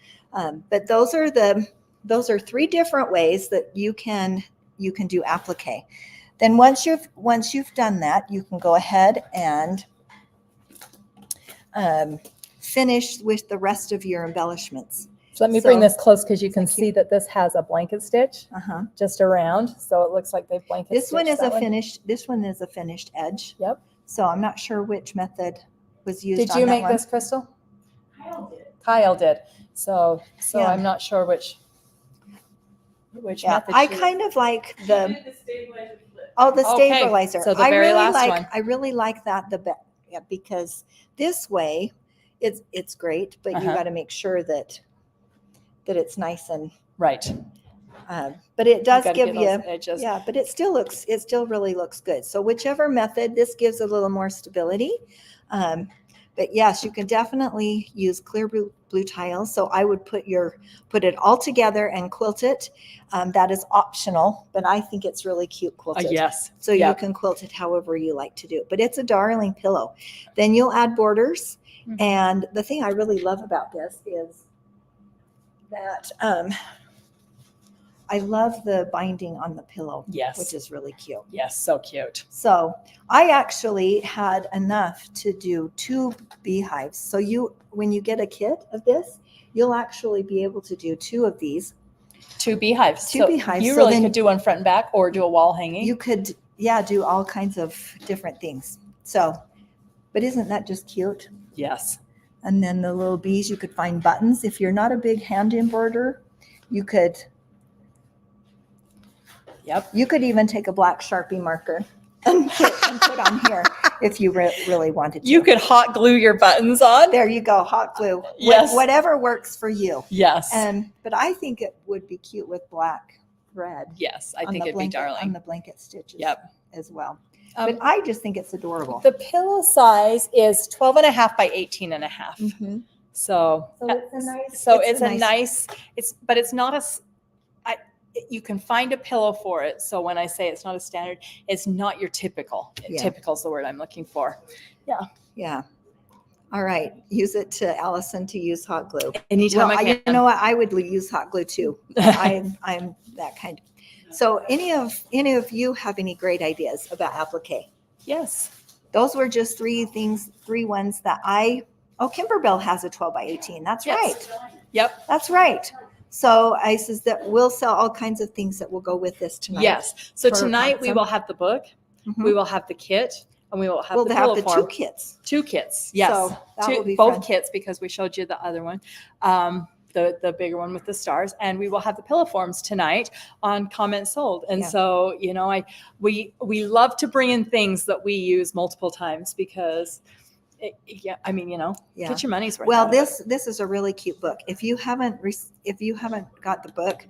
Speaker 1: But those are 3 different ways that you can do applique. Then once you've done that, you can go ahead and finish with the rest of your embellishments.
Speaker 2: So let me bring this close because you can see that this has a blanket stitch just around. So it looks like they've blanket
Speaker 1: This one
Speaker 2: stitched
Speaker 1: is
Speaker 2: that
Speaker 1: finished. This one is a finished edge.
Speaker 2: Yep.
Speaker 1: So I'm not sure which method was used.
Speaker 2: Did
Speaker 1: on
Speaker 2: you
Speaker 1: that
Speaker 2: make
Speaker 1: one.
Speaker 2: this, Crystal? Kyle did. So
Speaker 1: Yeah.
Speaker 2: I'm not sure which
Speaker 1: Yeah,
Speaker 2: method.
Speaker 1: I kind of like the
Speaker 2: Okay,
Speaker 1: stabilizer.
Speaker 2: so the very last one.
Speaker 1: I really like that the best. Yeah, because this way, it's great, but you got to make sure that it's nice and
Speaker 2: Right.
Speaker 1: But it does
Speaker 2: gotta
Speaker 1: give
Speaker 2: get
Speaker 1: you
Speaker 2: those edges.
Speaker 1: yeah, but it still really looks good. So whichever method, this gives a little more stability. But yes, you can definitely use clear blue tiles. So I would put it all together and quilt it. That is optional, but I think it's really cute quilted.
Speaker 2: Yes.
Speaker 1: So you can quilt it however you like to do it. But it's a darling pillow. Then you'll add borders.
Speaker 2: Mhm.
Speaker 1: And the thing I really love about this is that I love the binding on the pillow.
Speaker 2: Yes.
Speaker 1: Which is really cute.
Speaker 2: Yes. So cute.
Speaker 1: So I actually had enough to do 2 beehives. So when you get a kit of this, you'll actually be able to do 2 of these.
Speaker 2: 2 beehives.
Speaker 1: 2 beehives.
Speaker 2: You
Speaker 1: So
Speaker 2: really
Speaker 1: then
Speaker 2: could do one front and back or do a wall hanging.
Speaker 1: You could, do all kinds of different things. So, but isn't that just cute?
Speaker 2: Yes.
Speaker 1: And then the little bees, you could find buttons. If you're not a big hand embroiderer, you could even take a black Sharpie marker and put on here if you really wanted to.
Speaker 2: You could hot glue your buttons on.
Speaker 1: There you go, hot glue.
Speaker 2: Yes.
Speaker 1: Whatever works for you.
Speaker 2: Yes.
Speaker 1: But I think it would be cute with black thread.
Speaker 2: Yes, I
Speaker 1: on
Speaker 2: think
Speaker 1: the
Speaker 2: it'd
Speaker 1: blanket,
Speaker 2: be darling.
Speaker 1: on the blanket stitches.
Speaker 2: Yep.
Speaker 1: As well. But I just think it's adorable.
Speaker 2: The pillow size is 12 and a half by 18 and a half.
Speaker 1: Mhm.
Speaker 2: So
Speaker 1: it's a nice.
Speaker 2: but it's not you can find a pillow for it. So when I say it's not a standard, it's not your typical.
Speaker 1: Yeah.
Speaker 2: Typical is the word I'm looking for. Yeah.
Speaker 1: Yeah. All right. Use it to Allison to use hot glue.
Speaker 2: Anytime I can.
Speaker 1: You know what? I would use hot glue too. I'm that kind. So any of you have any great ideas about applique?
Speaker 2: Yes.
Speaker 1: Those were just 3 ones that Kimberbell has a 12 by 18. That's right.
Speaker 2: Yep.
Speaker 1: That's right. So I says that we'll sell all kinds of things that will go with this tonight.
Speaker 2: Yes. So
Speaker 1: for
Speaker 2: tonight we
Speaker 1: some-
Speaker 2: will have the book,
Speaker 1: Mhm.
Speaker 2: we will have the kit, and we will have
Speaker 1: We'll
Speaker 2: the
Speaker 1: have
Speaker 2: pillow
Speaker 1: the
Speaker 2: form.
Speaker 1: 2 kits.
Speaker 2: 2 kits. Yes.
Speaker 1: So that will be
Speaker 2: both
Speaker 1: fun.
Speaker 2: kits because we showed you the other one. The bigger one with the stars, and we will have the pillow forms tonight on comment sold. And
Speaker 1: Yeah.
Speaker 2: so, we love to bring in things that we use multiple times because
Speaker 1: Yeah.
Speaker 2: get your money's worth.
Speaker 1: Well,
Speaker 2: out of it.
Speaker 1: this is a really cute book. If you haven't got the book,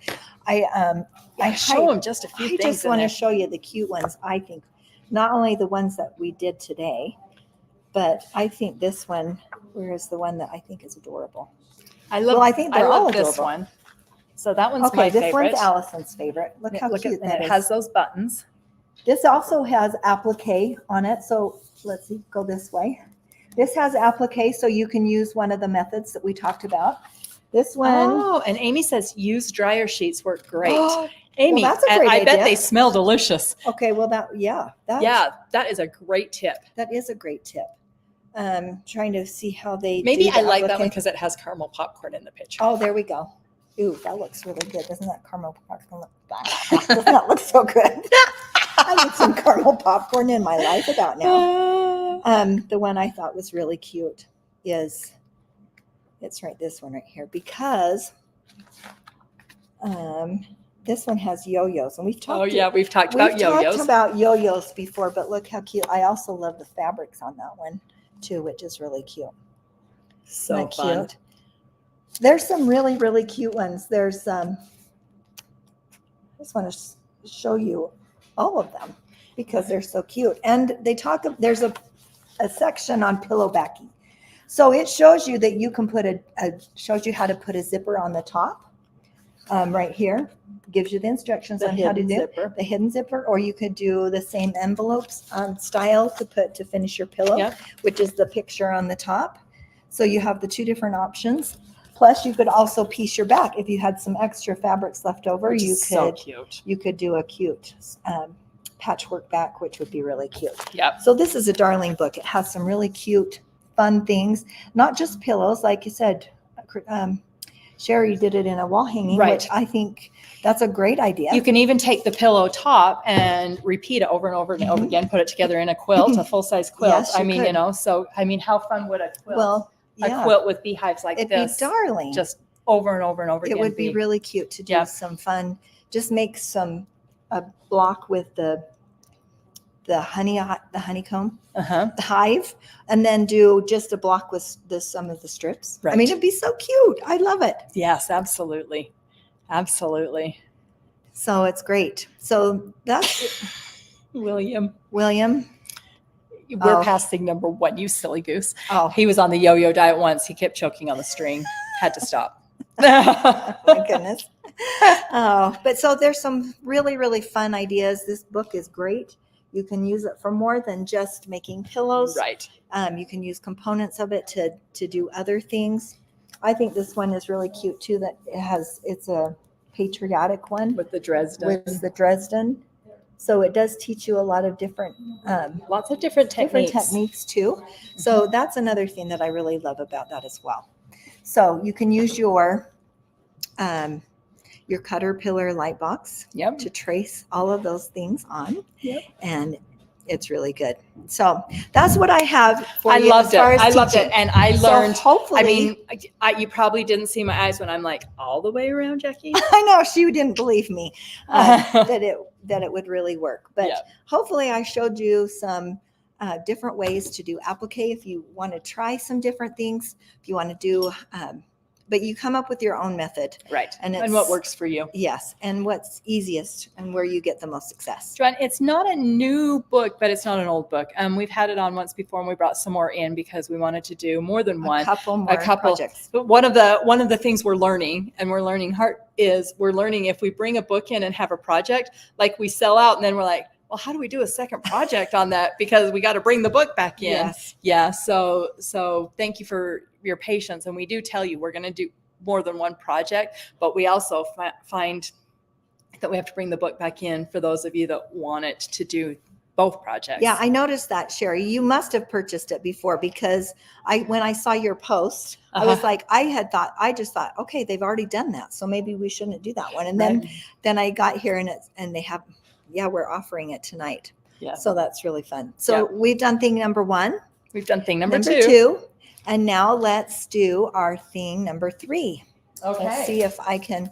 Speaker 1: I
Speaker 2: show them just a few
Speaker 1: I
Speaker 2: things.
Speaker 1: just
Speaker 2: in
Speaker 1: want to
Speaker 2: there.
Speaker 1: show you the cute ones. I think not only the ones that we did today, but I think this one. Where is the one that I think is adorable?
Speaker 2: I love.
Speaker 1: Well, I think they're all
Speaker 2: love this
Speaker 1: adorable.
Speaker 2: one. So that one's
Speaker 1: Okay,
Speaker 2: my
Speaker 1: this
Speaker 2: favorite.
Speaker 1: one's Allison's favorite. Look how
Speaker 2: Look
Speaker 1: cute
Speaker 2: at
Speaker 1: that
Speaker 2: it.
Speaker 1: is.
Speaker 2: Has those buttons.
Speaker 1: This also has applique on it. So let's see, go this way. This has applique, so you can use one of the methods that we talked about. This one.
Speaker 2: Oh, and Amy says use dryer sheets work great.
Speaker 1: Oh,
Speaker 2: Amy,
Speaker 1: that's a
Speaker 2: and
Speaker 1: great
Speaker 2: I bet
Speaker 1: idea.
Speaker 2: they smell delicious.
Speaker 1: Okay, well that
Speaker 2: That is a great tip.
Speaker 1: that is a great tip. Trying to see how they
Speaker 2: Maybe
Speaker 1: do the
Speaker 2: I like that one
Speaker 1: applique.
Speaker 2: because it has caramel popcorn in the picture.
Speaker 1: Oh, there we go. Ooh, that looks really good. Doesn't that caramel popcorn doesn't that look so good? I need some caramel popcorn in my life about now. The one I thought was really cute is this one right here because this one has yo-yos and we've talked
Speaker 2: We've talked about yo-yos.
Speaker 1: talked about yo-yos before, but look how cute. I also love the fabrics on that one too, which is really cute.
Speaker 2: So
Speaker 1: Isn't that
Speaker 2: fun.
Speaker 1: cute? There's some really, really cute ones. There's I just want to show you all of them because they're so cute. And there's a section on pillow backing. So it shows you that you can shows you how to put a zipper on the top. right here. Gives you the instructions
Speaker 2: The
Speaker 1: on how to
Speaker 2: hidden
Speaker 1: do
Speaker 2: zipper.
Speaker 1: the hidden zipper, or you could do the same envelopes style to finish your pillow,
Speaker 2: Yep.
Speaker 1: which is the picture on the top. So you have the two different options. Plus, you could also piece your back if you had some extra fabrics left over.
Speaker 2: Which
Speaker 1: You
Speaker 2: is so
Speaker 1: could
Speaker 2: cute.
Speaker 1: you could do a cute patchwork back, which would be really cute.
Speaker 2: Yep.
Speaker 1: So this is a darling book. It has some really cute, fun things, not just pillows, like you said. Sherry did it in a wall hanging,
Speaker 2: Right.
Speaker 1: which I think that's a great idea.
Speaker 2: You can even take the pillow top and repeat it over and over and over again, put it together in a quilt, a full-size quilt.
Speaker 1: Yes, you
Speaker 2: I mean,
Speaker 1: could.
Speaker 2: so, I mean, how fun would a quilt,
Speaker 1: Well, yeah,
Speaker 2: a quilt with beehives like
Speaker 1: it'd
Speaker 2: this,
Speaker 1: be darling.
Speaker 2: just over and over and over
Speaker 1: It
Speaker 2: again?
Speaker 1: would be really cute to do
Speaker 2: Yeah.
Speaker 1: some fun. Just make a block with the honeycomb,
Speaker 2: Uh-huh.
Speaker 1: the hive, and then do just a block with some of the strips. I
Speaker 2: Right.
Speaker 1: mean, it'd be so cute. I love it.
Speaker 2: Yes, absolutely. Absolutely.
Speaker 1: So it's great. So that's
Speaker 2: William,
Speaker 1: William.
Speaker 2: we're
Speaker 1: Oh.
Speaker 2: past thing number 1, you silly goose.
Speaker 1: Oh,
Speaker 2: He was on the yo-yo diet once. He kept choking on the string. Had to stop.
Speaker 1: my goodness. Oh, but so there's some really, really fun ideas. This book is great. You can use it for more than just making pillows.
Speaker 2: Right.
Speaker 1: You can use components of it to do other things. I think this one is really cute too. That it's a patriotic one
Speaker 2: With the Dresden.
Speaker 1: with the Dresden. So it does teach you a lot of different
Speaker 2: Lots of different techniques.
Speaker 1: too. So that's another thing that I really love about that as well. So you can use your Caterpillar light box
Speaker 2: Yep.
Speaker 1: to trace all of those things on.
Speaker 2: Yep.
Speaker 1: And it's really good. So that's what I have for
Speaker 2: I
Speaker 1: you.
Speaker 2: loved
Speaker 1: as
Speaker 2: it.
Speaker 1: far as
Speaker 2: I loved
Speaker 1: teaching.
Speaker 2: it. And I
Speaker 1: So
Speaker 2: learned,
Speaker 1: hopefully,
Speaker 2: I mean, you probably didn't see my eyes when I'm like, all the way around, Jacki?
Speaker 1: I know she didn't believe me that it would really work. But
Speaker 2: Yeah.
Speaker 1: hopefully I showed you some different ways to do applique if you want to try some different things, if you want to do, but you come up with your own method.
Speaker 2: Right.
Speaker 1: And
Speaker 2: And
Speaker 1: it's-
Speaker 2: what works for you.
Speaker 1: Yes. And what's easiest and where you get the most success.
Speaker 2: Joanne, it's not a new book, but it's not an old book. We've had it on once before, and we brought some more in because we wanted to do more than one.
Speaker 1: A couple more
Speaker 2: couple.
Speaker 1: projects.
Speaker 2: But one of the things we're learning, and we're learning hard, is we're learning if we bring a book in and have a project, like we sell out, and then we're like, well, how do we do a second project on that? Because we got to bring the book back in.
Speaker 1: Yes.
Speaker 2: Yeah. So thank you for your patience. And we do tell you we're going to do more than one project, but we also find that we have to bring the book back in for those of you that want it to do both projects.
Speaker 1: Yeah, I noticed that, Sherry. You must have purchased it before because when I saw your post, I was like, I just thought, okay, they've already done that, so maybe we shouldn't do that one. And then I got here and they have, we're offering it tonight.
Speaker 2: Yeah.
Speaker 1: So that's really fun. So we've done thing number 1,
Speaker 2: We've done thing number
Speaker 1: 2, and now let's do our thing number 3.
Speaker 2: Okay.
Speaker 1: Let's see if I can.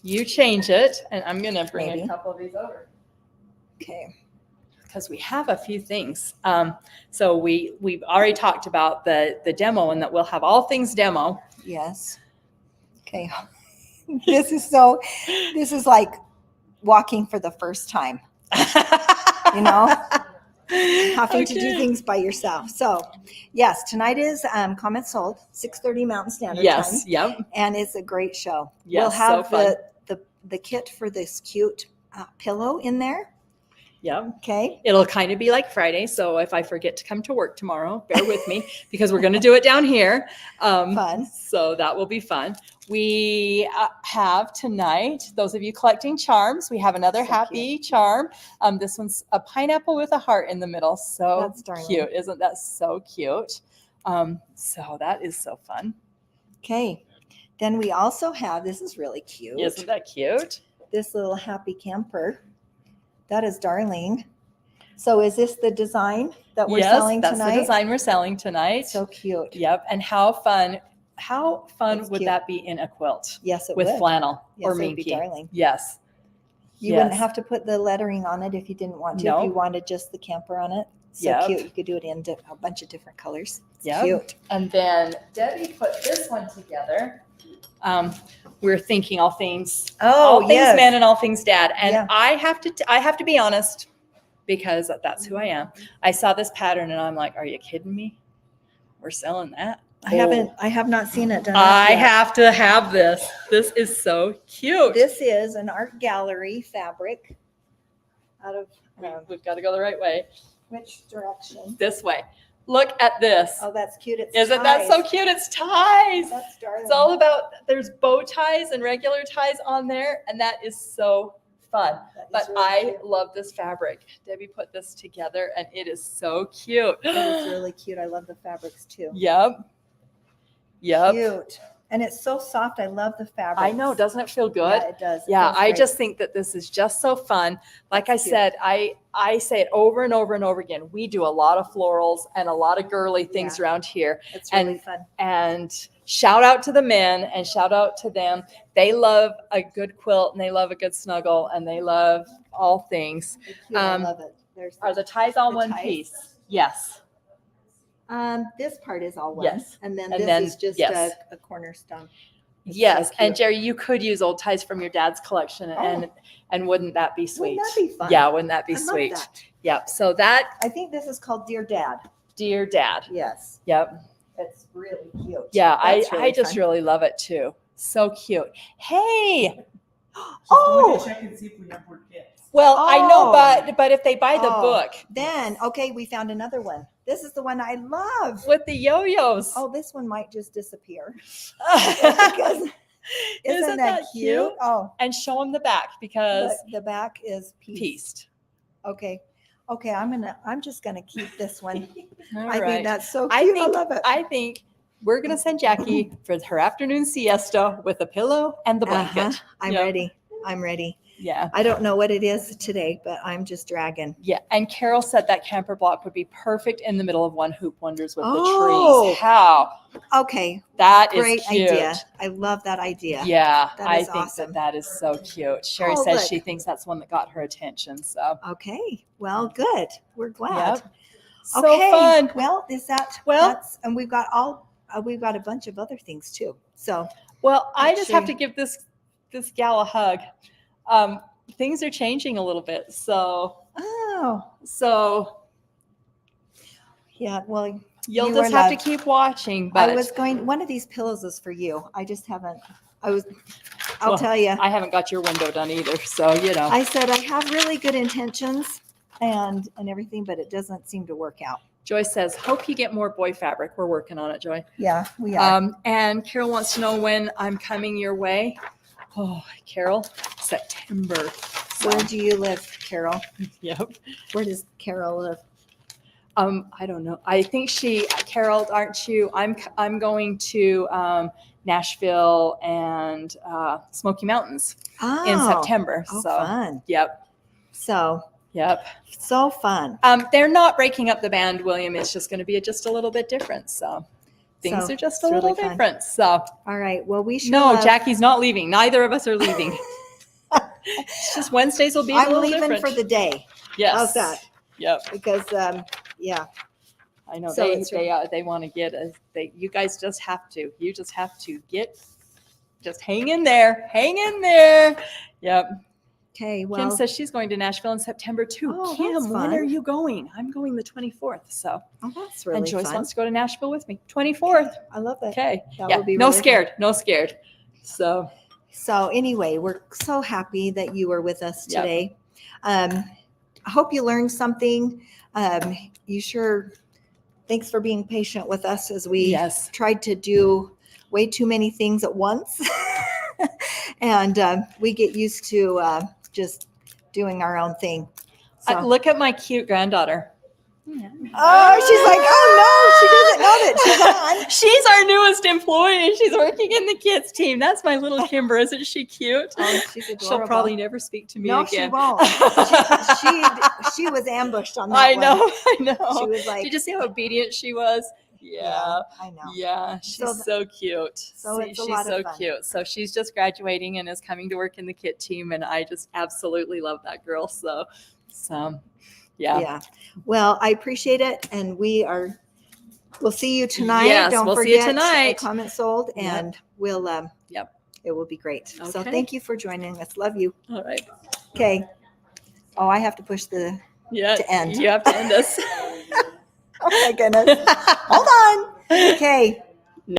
Speaker 2: You change it, and I'm going to bring
Speaker 1: Maybe.
Speaker 2: a couple of these over
Speaker 1: Okay.
Speaker 2: because we have a few things. So we've already talked about the demo, and that we'll have all things demo.
Speaker 1: Yes. Okay. This is like walking for the first time, you know, having to do things by yourself. So yes, tonight is Comment Sold, 6:30 Mountain Standard Time.
Speaker 2: Yep.
Speaker 1: And it's a great show.
Speaker 2: Yes,
Speaker 1: We'll have
Speaker 2: so fun.
Speaker 1: the kit for this cute pillow in there.
Speaker 2: Yep.
Speaker 1: Okay.
Speaker 2: It'll kind of be like Friday. So if I forget to come to work tomorrow, bear with me because we're going to do it down here.
Speaker 1: Fun.
Speaker 2: So that will be fun. We have tonight, those of you collecting charms, we have another
Speaker 1: So
Speaker 2: happy charm. This one's a pineapple with a heart in the middle. So
Speaker 1: That's darling.
Speaker 2: cute. Isn't that so cute? So that is so fun.
Speaker 1: Okay. Then we also have, this is really cute.
Speaker 2: Isn't that cute?
Speaker 1: This little happy camper. That is darling. So is this the design that we're selling
Speaker 2: that's
Speaker 1: tonight?
Speaker 2: the design we're selling tonight.
Speaker 1: So cute.
Speaker 2: Yep. And how fun
Speaker 1: That's
Speaker 2: would
Speaker 1: cute.
Speaker 2: that be in a quilt
Speaker 1: Yes, it
Speaker 2: with
Speaker 1: would.
Speaker 2: flannel
Speaker 1: Yes,
Speaker 2: or
Speaker 1: it would be
Speaker 2: minky?
Speaker 1: darling.
Speaker 2: Yes.
Speaker 1: You wouldn't have to put the lettering on it if you didn't want to.
Speaker 2: No.
Speaker 1: If you wanted just the camper on it. So
Speaker 2: Yep.
Speaker 1: cute. You could do it in a bunch of different colors. It's
Speaker 2: Yep.
Speaker 1: cute.
Speaker 2: And then Debbie put this one together. We're thinking all things
Speaker 1: Oh,
Speaker 2: things
Speaker 1: yes.
Speaker 2: man and all things dad. And
Speaker 1: Yeah.
Speaker 2: I have to be honest because that's who I am. I saw this pattern and I'm like, are you kidding me? We're selling that.
Speaker 1: I have not seen it done. up
Speaker 2: I
Speaker 1: yet.
Speaker 2: have to have this. This is so cute.
Speaker 1: This is an art gallery fabric out of
Speaker 2: We've got to go the right way.
Speaker 1: which direction?
Speaker 2: This way. Look at this.
Speaker 1: Oh, that's cute. It's
Speaker 2: Isn't that so
Speaker 1: ties.
Speaker 2: cute? It's ties.
Speaker 1: That's darling.
Speaker 2: It's all about, there's bow ties and regular ties on there, and that is so fun.
Speaker 1: That is
Speaker 2: But
Speaker 1: really
Speaker 2: I
Speaker 1: cute.
Speaker 2: love this fabric. Debbie put this together, and it is so cute.
Speaker 1: It is really cute. I love the fabrics too.
Speaker 2: Yep. Yep.
Speaker 1: Cute. And it's so soft. I love the fabric.
Speaker 2: I know. Doesn't it feel good?
Speaker 1: Yeah, it does. It
Speaker 2: Yeah,
Speaker 1: feels
Speaker 2: I
Speaker 1: great.
Speaker 2: just think that this is just so fun. Like
Speaker 1: That's
Speaker 2: I
Speaker 1: cute.
Speaker 2: said, I say it over and over and over again. We do a lot of florals and a lot of girly things
Speaker 1: Yeah.
Speaker 2: around here.
Speaker 1: It's really
Speaker 2: and-
Speaker 1: fun.
Speaker 2: And shout out to the men and shout out to them. They love a good quilt and they love a good snuggle and they love all things.
Speaker 1: It's cute. I
Speaker 2: um,
Speaker 1: love it. There's
Speaker 2: Are the ties all
Speaker 1: The
Speaker 2: one
Speaker 1: ties?
Speaker 2: piece? Yes.
Speaker 1: this part is all one.
Speaker 2: Yes.
Speaker 1: And then
Speaker 2: And
Speaker 1: this
Speaker 2: then-
Speaker 1: is just
Speaker 2: yes.
Speaker 1: a cornerstone. It's so
Speaker 2: Yes. And
Speaker 1: cute.
Speaker 2: Jerry, you could use old ties from your dad's collection and wouldn't that be sweet?
Speaker 1: Wouldn't that be fun?
Speaker 2: Yeah, wouldn't that be
Speaker 1: I love
Speaker 2: sweet?
Speaker 1: that.
Speaker 2: Yep. So that,
Speaker 1: I think this is called Dear Dad.
Speaker 2: dear dad.
Speaker 1: Yes.
Speaker 2: Yep.
Speaker 1: It's really cute.
Speaker 2: Yeah,
Speaker 1: That's
Speaker 2: I
Speaker 1: really
Speaker 2: just
Speaker 1: fun.
Speaker 2: really love it too. So cute. Hey.
Speaker 3: Oh, check and see if we have more kits.
Speaker 2: Well, I know,
Speaker 1: Oh.
Speaker 2: but if they buy the
Speaker 1: Oh.
Speaker 2: book
Speaker 1: Then, okay, we found another one. This is the one I love.
Speaker 2: with the yo-yos.
Speaker 1: Oh, this one might just disappear. Because isn't that cute? Oh,
Speaker 2: And show them the back because
Speaker 1: the back is pieced.
Speaker 2: pieced.
Speaker 1: Okay. Okay, I'm just gonna keep this one.
Speaker 2: All
Speaker 1: I
Speaker 2: right.
Speaker 1: think that's so
Speaker 2: I
Speaker 1: cute.
Speaker 2: think
Speaker 1: I love it.
Speaker 2: I think we're gonna send Jackie for her afternoon siesta with a pillow and the blanket.
Speaker 1: Uh-huh. I'm
Speaker 2: Yep.
Speaker 1: ready. I'm ready.
Speaker 2: Yeah.
Speaker 1: I don't know what it is today, but I'm just dragging.
Speaker 2: Yeah. And Carol said that camper block would be perfect in the middle of one Hoop Wonders with
Speaker 1: Oh.
Speaker 2: the trees. How?
Speaker 1: Okay,
Speaker 2: That is
Speaker 1: great
Speaker 2: cute.
Speaker 1: idea. I love that idea.
Speaker 2: Yeah,
Speaker 1: That
Speaker 2: I
Speaker 1: is
Speaker 2: think
Speaker 1: awesome.
Speaker 2: that is so cute. Sherry
Speaker 1: Oh,
Speaker 2: says
Speaker 1: look.
Speaker 2: she thinks that's one that got her attention. So,
Speaker 1: Okay. Well, good. We're glad.
Speaker 2: yep. So
Speaker 1: Okay.
Speaker 2: fun.
Speaker 1: Well, is that
Speaker 2: Well-
Speaker 1: and we've got we've got a bunch of other things too. So
Speaker 2: Well, I
Speaker 1: Let's
Speaker 2: just have
Speaker 1: see.
Speaker 2: to give this gal a hug. Things are changing a little bit. So
Speaker 1: yeah, well,
Speaker 2: you'll
Speaker 1: You
Speaker 2: just
Speaker 1: are
Speaker 2: have
Speaker 1: loved.
Speaker 2: to keep watching. But
Speaker 1: I was going, one of these pillows is for you. I just haven't, I'll
Speaker 2: Well,
Speaker 1: tell you.
Speaker 2: I haven't got your window done either. So, you know.
Speaker 1: I said, I have really good intentions and everything, but it doesn't seem to work out.
Speaker 2: Joy says, hope you get more boy fabric. We're working on it, Joy.
Speaker 1: Yeah, we are.
Speaker 2: And Carol wants to know when I'm coming your way. Oh, Carol, September. So,
Speaker 1: Where do you live, Carol?
Speaker 2: yep.
Speaker 1: Where does Carol live?
Speaker 2: I don't know. I think Carol, aren't you? I'm going to Nashville and Smoky Mountains in September.
Speaker 1: Oh,
Speaker 2: So,
Speaker 1: fun.
Speaker 2: yep.
Speaker 1: So fun.
Speaker 2: They're not breaking up the band, William. It's just going to be just a little bit different. So things
Speaker 1: So,
Speaker 2: are just
Speaker 1: it's
Speaker 2: a little
Speaker 1: really fun.
Speaker 2: different. So
Speaker 1: All right. Well, we should.
Speaker 2: no, Jackie's not leaving. Neither of us are leaving. It's just Wednesdays will be a
Speaker 1: I'm
Speaker 2: little
Speaker 1: leaving
Speaker 2: different.
Speaker 1: for the day
Speaker 2: Yes.
Speaker 1: How's that?
Speaker 2: Yep.
Speaker 1: because, yeah.
Speaker 2: I know
Speaker 1: So
Speaker 2: they
Speaker 1: it's
Speaker 2: they want to get you guys just have to. You just have to just hang in there. Hang in there. Yep.
Speaker 1: Okay.
Speaker 2: Kim
Speaker 1: Well,
Speaker 2: says she's going to Nashville in September too.
Speaker 1: Oh,
Speaker 2: Kim,
Speaker 1: that's
Speaker 2: when
Speaker 1: fun.
Speaker 2: are you going? I'm going the 24th. So,
Speaker 1: oh, that's really
Speaker 2: and Joyce
Speaker 1: fun.
Speaker 2: wants to go to Nashville with me. 24th.
Speaker 1: I love that.
Speaker 2: Okay.
Speaker 1: That
Speaker 2: Yeah.
Speaker 1: would be
Speaker 2: No
Speaker 1: really fun.
Speaker 2: scared. No scared. So,
Speaker 1: So anyway, we're so happy that you were with us
Speaker 2: Yep.
Speaker 1: today. I hope you learned something. Thanks for being patient with us as we
Speaker 2: yes.
Speaker 1: tried to do way too many things at once. And we get used to just doing our own thing. So,
Speaker 2: Look at my cute granddaughter.
Speaker 1: oh, she's like, oh no, she doesn't know that she's on.
Speaker 2: She's our newest employee. She's working in the kids team. That's my little Kimber. Isn't she cute?
Speaker 1: Oh, she's adorable.
Speaker 2: She'll probably never speak to me
Speaker 1: no,
Speaker 2: again.
Speaker 1: she won't. She was ambushed on that
Speaker 2: I
Speaker 1: one.
Speaker 2: know. I
Speaker 1: She
Speaker 2: know.
Speaker 1: was like,
Speaker 2: Did you see how obedient she was? Yeah.
Speaker 1: I know.
Speaker 2: Yeah, she's
Speaker 1: So
Speaker 2: so cute.
Speaker 1: so it's a
Speaker 2: She's
Speaker 1: lot of
Speaker 2: so
Speaker 1: fun.
Speaker 2: cute. So she's just graduating and is coming to work in the kit team, and I just absolutely love that girl. So yeah.
Speaker 1: Yeah. Well, I appreciate it. And we'll see you tonight.
Speaker 2: Yes,
Speaker 1: Don't
Speaker 2: we'll see you
Speaker 1: forget
Speaker 2: tonight.
Speaker 1: the comment sold
Speaker 2: Yep.
Speaker 1: and we'll,
Speaker 2: Yep.
Speaker 1: it will be great. So
Speaker 2: Okay.
Speaker 1: thank you for joining us. Love you.
Speaker 2: All right.
Speaker 1: Okay. Oh, I have to push the,
Speaker 2: Yeah.
Speaker 1: To end.
Speaker 2: You have to end us.
Speaker 1: oh my goodness. Hold on. Okay.